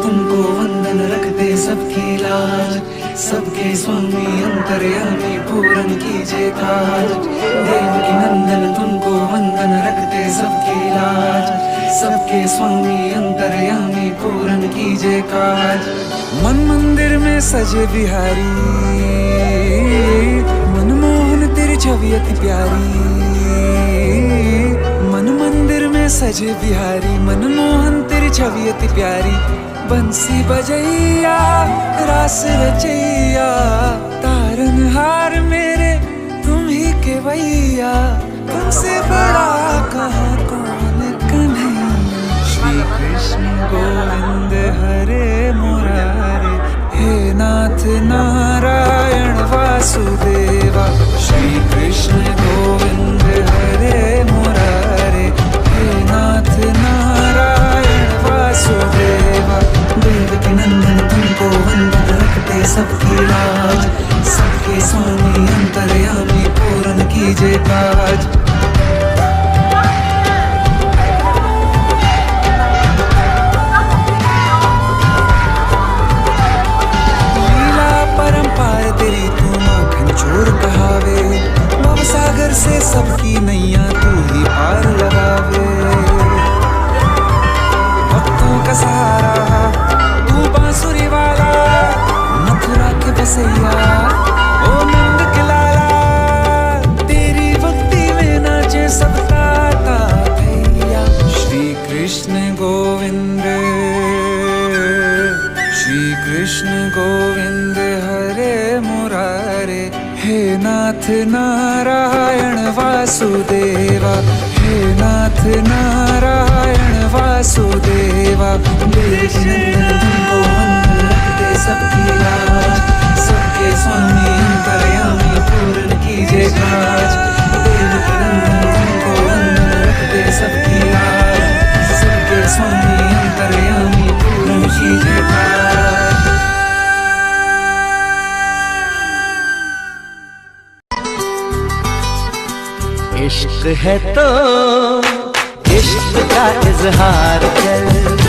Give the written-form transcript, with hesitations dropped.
तुमको वंदन रखते सबकी लाज, सबके स्वामी अंतर्यामी पूरन कीजिए काज। देवकी नंदन तुमको वंदन रखते सबकी लाज, सबके स्वामी अंतर्यामी पूरन कीजिए काज। मन मंदिर में सजे बिहारी, मनमोहन तेरी छवि अति प्यारी। मन मंदिर में सजे बिहारी, मनमोहन तेरी छवि अति प्यारी। बंसी बजैया रास रचैया, तारनहार मेरे तुम ही के भैया। तुमसे बड़ा कहाँ कौन कन्हैया। श्री कृष्ण गोविंद हरे मुरारे, हे नाथ नारायण वासुदेवा। श्री कृष्ण गोविंद हरे मुरारे, हे नाथ नारायण वासुदेवा। देवकी नंदन तुमको वंदन रखते सबकी लाज, सबके स्वामी अंतर्यामी पूरन कीजिए काज। तेरी तू माखन चोर कहावे, भव सागर से सबकी नैया तू ही पार लगावे। भक्तों का सहारा तू बांसुरी वाला, मथुरा के बसैया ओ नंद के लाला। तेरी भक्ति में नाचे सबका भैया। श्री कृष्ण गोविंद, श्री कृष्ण गोविंद हरे मुरारे, हे नाथ नारायण वासुदेवा। हे नाथ नारायण वासुदेवा। देवकी नंदन तुमको वंदन रखते सबकी लाज, सबके स्वामी अंतर्यामी पूरन कीजिए काज। देवकी नंदन तुमको वंदन रखते सबकी लाज, सबके स्वामी अंतर्यामी पूरन कीजिए काज। इश्क है तो इश्क का इजहार कर।